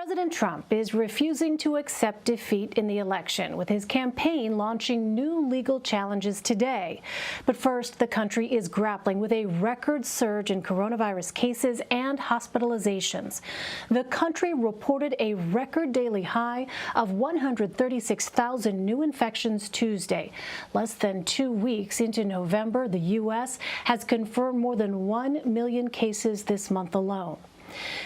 President Trump is refusing to accept defeat in the election, with his campaign launching new legal challenges today. But first, the country is grappling with a record surge in coronavirus cases and hospitalizations. The country reported a record daily high of 136,000 new infections Tuesday. Less than 2 weeks into November, the U.S. has confirmed more than 1 million cases this month alone.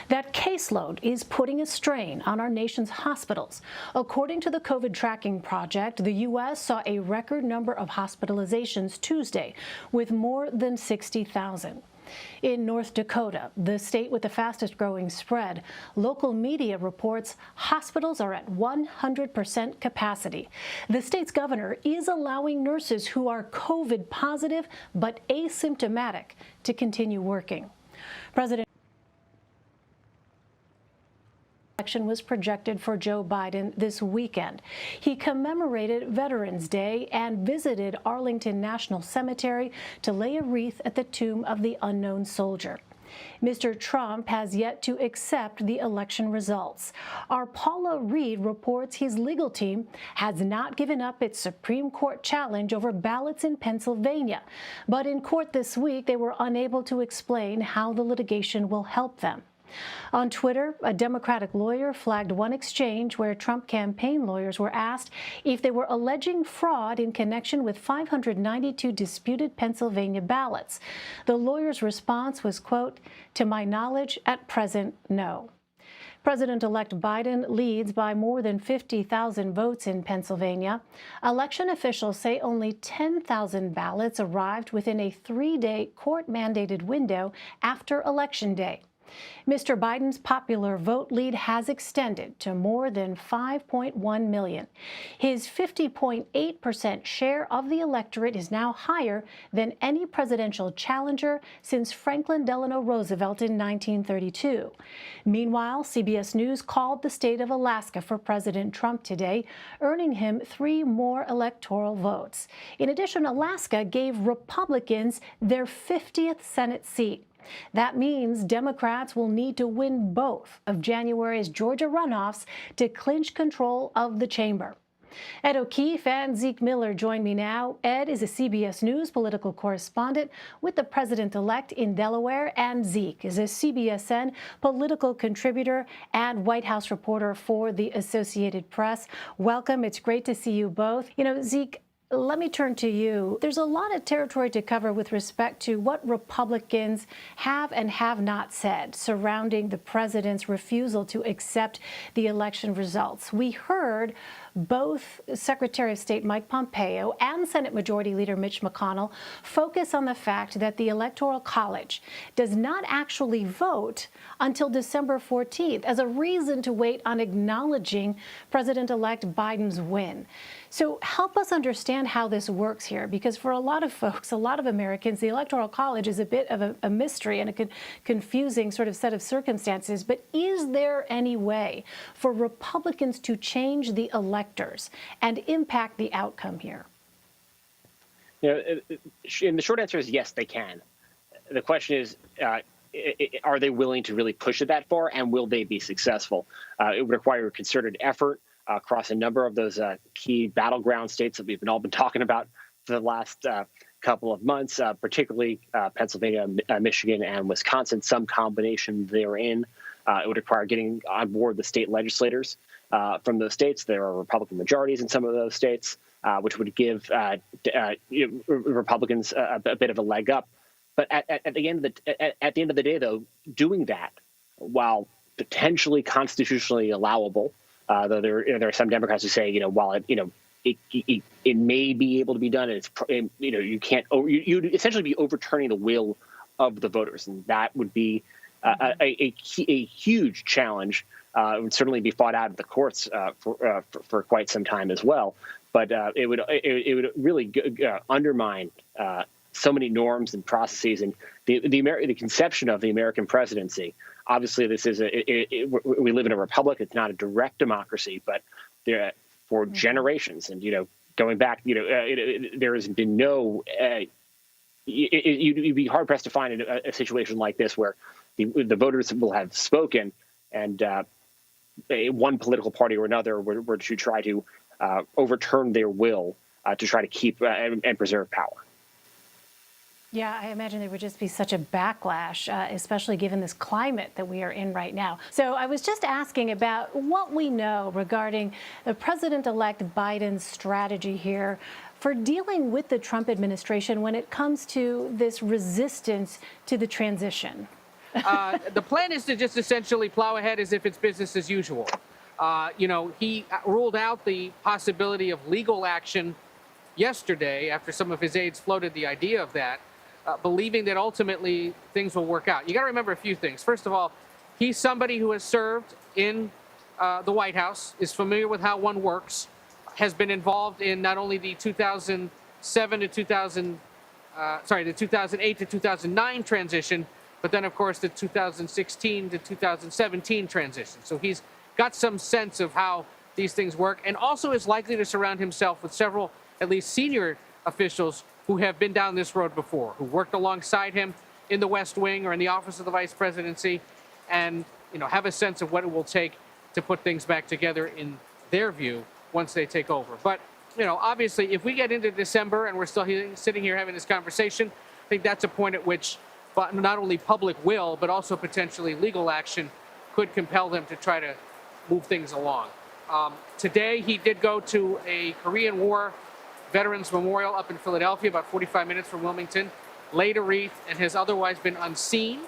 That caseload is putting a strain on our nation's hospitals. According to the COVID tracking project, the U.S. saw a record number of hospitalizations Tuesday, with more than 60,000. In North Dakota, the state with the fastest growing spread, local media reports hospitals are at 100% capacity. The state's governor is allowing nurses who are COVID positive but asymptomatic to continue working. President election was projected for Joe Biden this weekend. He commemorated Veterans Day and visited Arlington National Cemetery to lay a wreath at the tomb of the unknown soldier. Mr. Trump has yet to accept the election results. Our Paula Reed reports his legal team has not given up its Supreme Court challenge over ballots in Pennsylvania. But in court this week, they were unable to explain how the litigation will help them. On Twitter, a Democratic lawyer flagged one exchange where Trump campaign lawyers were asked if they were alleging fraud in connection with 592 disputed Pennsylvania ballots. The lawyer's response was, quote, "To my knowledge, at present, no." President-elect Biden leads by more than 50,000 votes in Pennsylvania. Election officials say only 10,000 ballots arrived within a 3-day court-mandated window after Election Day. Mr. Biden's popular vote lead has extended to more than 5.1 million. His 50.8% share of the electorate is now higher than any presidential challenger since Franklin Delano Roosevelt in 1932. Meanwhile, CBS News called the state of Alaska for President Trump today, earning him 3 more electoral votes. In addition, Alaska gave Republicans their 50th Senate seat. That means Democrats will need to win both of January's Georgia runoffs to clinch control of the chamber. Ed O'Keefe and Zeke Miller join me now. Ed is a CBS News political correspondent with the president-elect in Delaware, and Zeke is a CBSN political contributor and White House reporter for the Associated Press. Welcome. It's great to see you both. Zeke, let me turn to you. There's a lot of territory to cover with respect to what Republicans have and have not said surrounding the president's refusal to accept the election results. We heard both Secretary of State Mike Pompeo and Senate Majority Leader Mitch McConnell focus on the fact that the Electoral College does not actually vote until December 14th as a reason to wait on acknowledging President-elect Biden's win. So help us understand how this works here, because for a lot of folks, a lot of Americans, the Electoral College is a bit of a mystery and a confusing sort of set of circumstances. But is there any way for Republicans to change the electors and impact the outcome here? And the short answer is yes, they can. The question is, are they willing to really push it that far, and will they be successful? It would require a concerted effort across a number of those key battleground states that we've all been talking about for the last couple of months, particularly Pennsylvania, Michigan, and Wisconsin, some combination therein. It would require getting on board the state legislators from those states. There are Republican majorities in some of those states, which would give Republicans a bit of a leg up. But at the end of the day, though, doing that while potentially constitutionally allowable, though there are some Democrats who say, while it may be able to be done, you'd essentially be overturning the will of the voters, and that would be a huge challenge. It would certainly be fought out of the courts for quite some time as well. But it would really undermine so many norms and processes, and the conception of the American presidency. Obviously, this is we live in a republic. It's not a direct democracy, but for generations, and going back, there has been no. You'd be hard pressed to find a situation like this where the voters will have spoken, and one political party or another were to try to overturn their will to try to keep and preserve power. Yeah, I imagine there would just be such a backlash, especially given this climate that we are in right now. So I was just asking about what we know regarding the President-elect Biden's strategy here for dealing with the Trump administration when it comes to this resistance to the transition. The plan is to just essentially plow ahead as if it's business as usual. He ruled out the possibility of legal action yesterday after some of his aides floated the idea of that, believing that ultimately things will work out. You got to remember a few things. First of all, he's somebody who has served in the White House, is familiar with how one works, has been involved in not only the 2008 to 2009 transition, but then, of course, the 2016 to 2017 transition. So he's got some sense of how these things work, and also is likely to surround himself with several, at least senior officials who have been down this road before, who worked alongside him in the West Wing or in the Office of the Vice Presidency, and have a sense of what it will take to put things back together in their view once they take over. But obviously, if we get into December and we're still sitting here having this conversation, I think that's a point at which not only public will, but also potentially legal action could compel them to try to move things along. Today, he did go to a Korean War Veterans Memorial up in Philadelphia, about 45 minutes from Wilmington, laid a wreath, and has otherwise been unseen.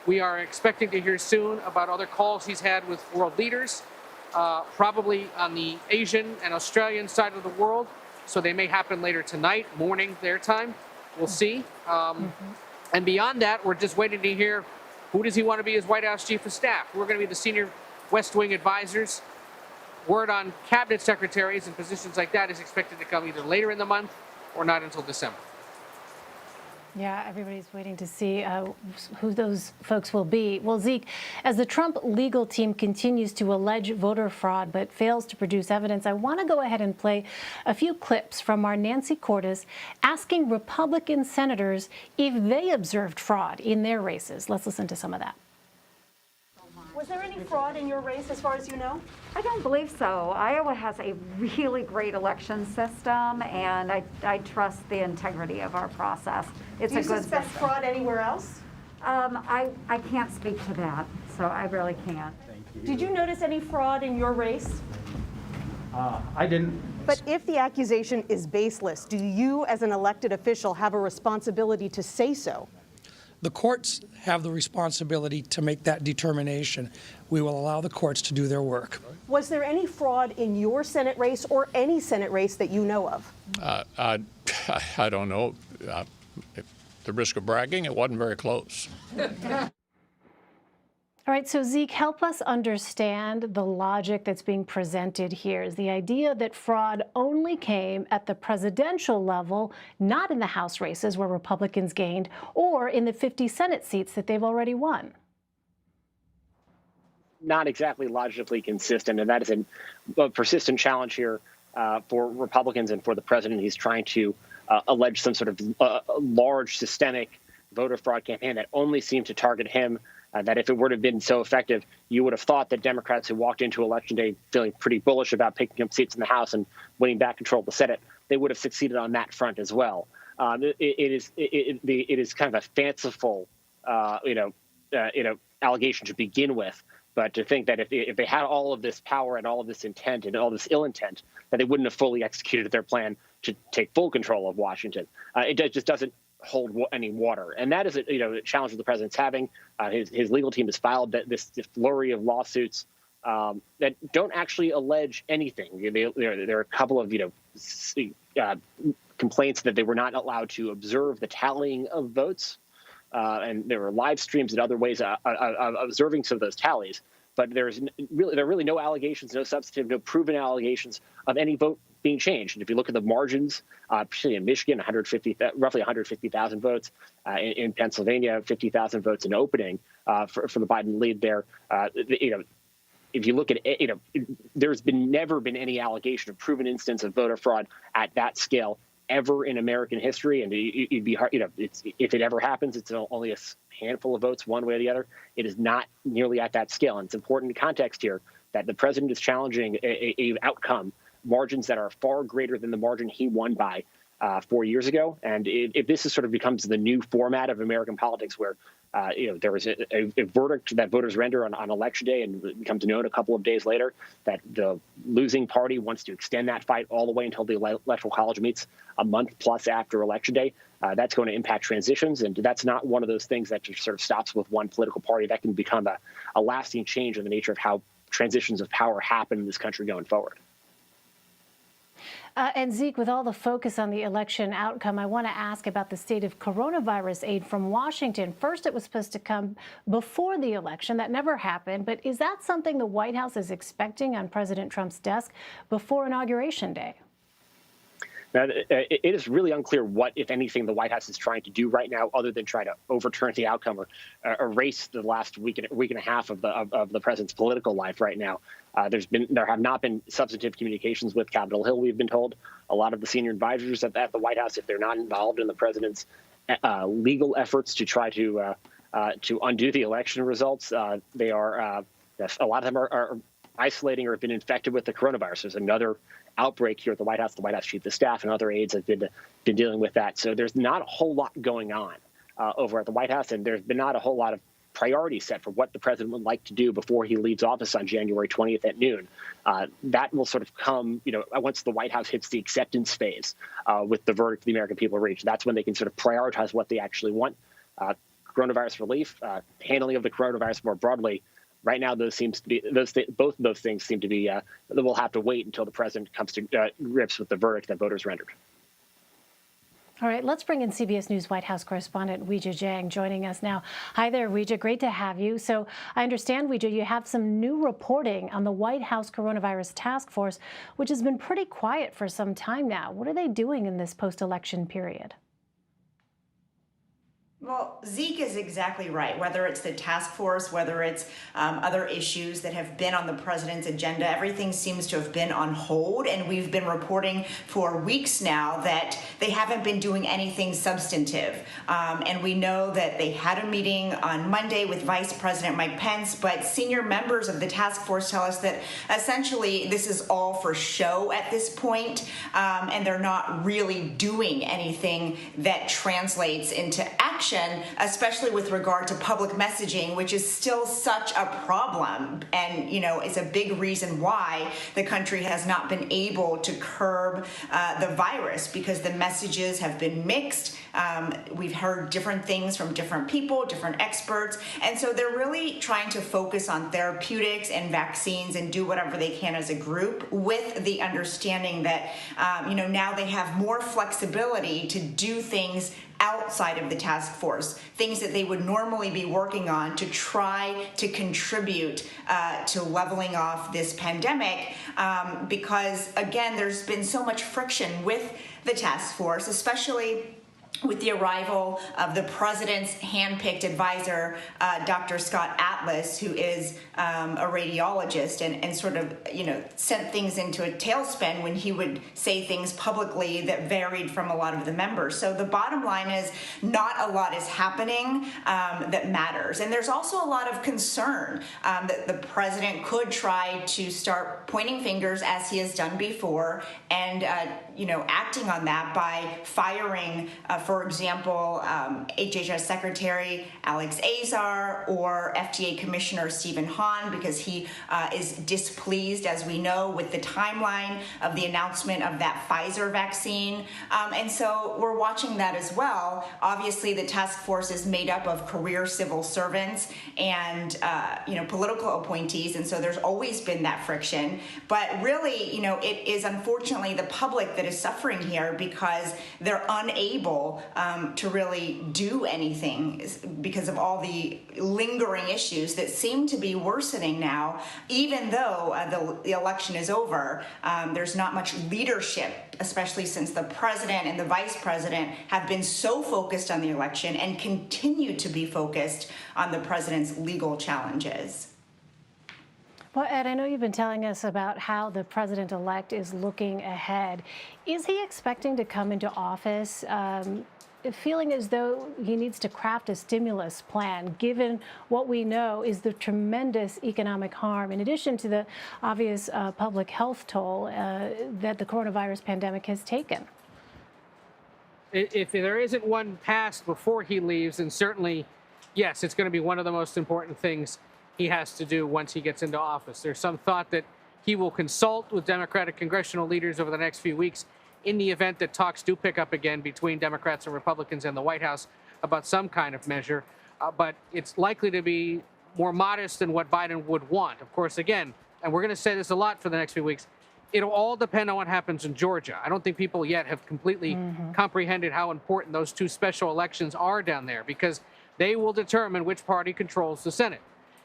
We are expecting to hear soon about other calls he's had with world leaders, probably on the Asian and Australian side of the world. So they may happen later tonight, morning their time. We'll see. And beyond that, we're just waiting to hear who does he want to be as White House Chief of Staff. Who are going to be the senior West Wing advisors. Word on cabinet secretaries and positions like that is expected to come either later in the month or not until December. Yeah, everybody's waiting to see who those folks will be. Well, Zeke, as the Trump legal team continues to allege voter fraud but fails to produce evidence, I want to go ahead and play a few clips from our Nancy Cordes asking Republican senators if they observed fraud in their races. Let's listen to some of that. Was there any fraud in your race as far as you know? I don't believe so. Iowa has a really great election system, and I trust the integrity of our process. It's Do a you good suspect system. fraud anywhere else? I can't speak to that, so I really can't. Did you notice any fraud in your race? I didn't. But if the accusation is baseless, do you as an elected official have a responsibility to say so? The courts have the responsibility to make that determination. We will allow the courts to do their work. Was there any fraud in your Senate race or any Senate race that you know of? I don't know. At the risk of bragging, it wasn't very close. All right, so Zeke, help us understand the logic that's being presented here. Is the idea that fraud only came at the presidential level, not in the House races where Republicans gained, or in the 50 Senate seats that they've already won? Not exactly logically consistent, and that is a persistent challenge here for Republicans and for the president. He's trying to allege some sort of large systemic voter fraud campaign that only seemed to target him. That if it would have been so effective, you would have thought that Democrats who walked into Election Day feeling pretty bullish about picking up seats in the House and winning back control of the Senate, they would have succeeded on that front as well. It is kind of a fanciful, allegation to begin with. But to think that if they had all of this power and all of this intent and all this ill intent, that they wouldn't have fully executed their plan to take full control of Washington, it just doesn't hold any water. And that is a challenge that the president's having. His legal team has filed this flurry of lawsuits that don't actually allege anything. There are a couple of complaints that they were not allowed to observe the tallying of votes, and there were live streams and other ways of observing some of those tallies. But there are really no allegations, no substantive, no proven allegations of any vote being changed. And if you look at the margins, particularly in Michigan, roughly 150,000 votes. In Pennsylvania, 50,000 votes in opening for the Biden lead there. If you look at there's never been any allegation of proven instance of voter fraud at that scale ever in American history. And it'd be hard, if it ever happens, it's only a handful of votes one way or the other. It is not nearly at that scale. And it's important context here that the president is challenging a outcome, margins that are far greater than the margin he won by 4 years ago. And if this is sort of becomes the new format of American politics, where there is a verdict that voters render on election day, and it becomes known a couple of days later that the losing party wants to extend that fight all the way until the Electoral College meets a month plus after election day, that's going to impact transitions. And that's not one of those things that just sort of stops with one political party. That can become a lasting change in the nature of how transitions of power happen in this country going forward. And Zeke, with all the focus on the election outcome, I want to ask about the state of coronavirus aid from Washington. First, it was supposed to come before the election. That never happened. But is that something the White House is expecting on President Trump's desk before Inauguration Day? Now, it is really unclear what, if anything, the White House is trying to do right now, other than try to overturn the outcome or erase the last week and a half of the president's political life right now. There have not been substantive communications with Capitol Hill, we've been told. A lot of the senior advisors at the White House, if they're not involved in the president's legal efforts to try to undo the election results, they are a lot of them are isolating or have been infected with the coronavirus. There's another outbreak here at the White House. The White House chief of staff and other aides have been dealing with that. So there's not a whole lot going on over at the White House, and there's been not a whole lot of priorities set for what the president would like to do before he leaves office on January 20th at noon. That will sort of come, once the White House hits the acceptance phase with the verdict the American people reach. That's when they can sort of prioritize what they actually want. Coronavirus relief, handling of the coronavirus more broadly. Right now, both of those things seem to be that we'll have to wait until the president comes to grips with the verdict that voters rendered. All right, let's bring in CBS News White House correspondent Weijia Jiang joining us now. Hi there, Weijia. Great to have you. So I understand, Weijia, you have some new reporting on the White House Coronavirus Task Force, which has been pretty quiet for some time now. What are they doing in this post-election period? Well, Zeke is exactly right. Whether it's the task force, whether it's other issues that have been on the president's agenda, everything seems to have been on hold. And we've been reporting for weeks now that they haven't been doing anything substantive. And we know that they had a meeting on Monday with Vice President Mike Pence, but senior members of the task force tell us that essentially this is all for show at this point, and they're not really doing anything that translates into action, especially with regard to public messaging, which is still such a problem. And, it's a big reason why the country has not been able to curb the virus, because the messages have been mixed. We've heard different things from different people, different experts. And so they're really trying to focus on therapeutics and vaccines and do whatever they can as a group, with the understanding that, now they have more flexibility to do things outside of the task force, things that they would normally be working on to try to contribute to leveling off this pandemic, because, again, there's been so much friction with the task force, especially with the arrival of the president's handpicked advisor, Dr. Scott Atlas, who is a radiologist, and sort of, sent things into a tailspin when he would say things publicly that varied from a lot of the members. So the bottom line is not a lot is happening that matters. And there's also a lot of concern that the president could try to start pointing fingers, as he has done before, and, acting on that by firing, for example, HHS Secretary Alex Azar or FDA Commissioner Stephen Hahn, because he is displeased, as we know, with the timeline of the announcement of that PFİZER vaccine. And so we're watching that as well. Obviously, the task force is made up of career civil servants and, political appointees. And so there's always been that friction. But really, it is unfortunately the public that is suffering here, because they're unable to really do anything because of all the lingering issues that seem to be worsening now. Even though the election is over, there's not much leadership, especially since the president and the vice president have been so focused on the election and continue to be focused on the president's legal challenges. Well, Ed, I know you've been telling us about how the president-elect is looking ahead. Is he expecting to come into office feeling as though he needs to craft a stimulus plan, given what we know is the tremendous economic harm, in addition to the obvious public health toll that the coronavirus pandemic has taken? If there isn't one passed before he leaves, then certainly, yes, it's going to be one of the most important things he has to do once he gets into office. There's some thought that he will consult with Democratic congressional leaders over the next few weeks in the event that talks do pick up again between Democrats and Republicans and the White House about some kind of measure. But it's likely to be more modest than what Biden would want. Of course, again, and we're going to say this a lot for the next few weeks, it'll all depend on what happens in Georgia. I don't think people yet have completely comprehended how important those two special elections are down there, because they will determine which party controls the Senate.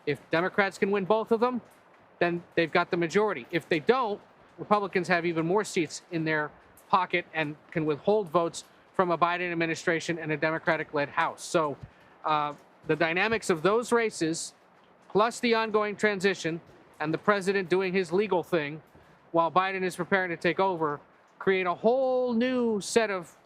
If Democrats can win both of them, then they've got the majority. If they don't, Republicans have even more seats in their pocket and can withhold votes from a Biden administration and a Democratic-led House. So the dynamics of those races, plus the ongoing transition and the president doing his legal thing while Biden is preparing to take over, create a whole new set of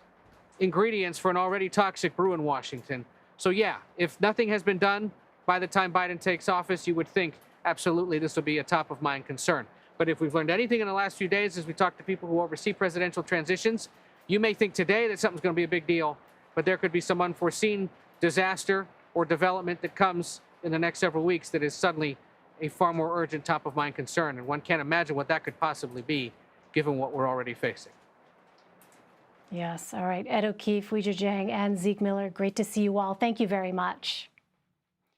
ingredients for an already toxic brew in Washington. So yeah, if nothing has been done by the time Biden takes office, you would think absolutely this will be a top of mind concern. But if we've learned anything in the last few days as we talk to people who oversee presidential transitions, you may think today that something's going to be a big deal, but there could be some unforeseen disaster or development that comes in the next several weeks that is suddenly a far more urgent top of mind concern. And one can't imagine what that could possibly be, given what we're already facing. Yes. All right. Ed O'Keefe, Weijia Jiang, and Zeke Miller, great to see you all. Thank you very much.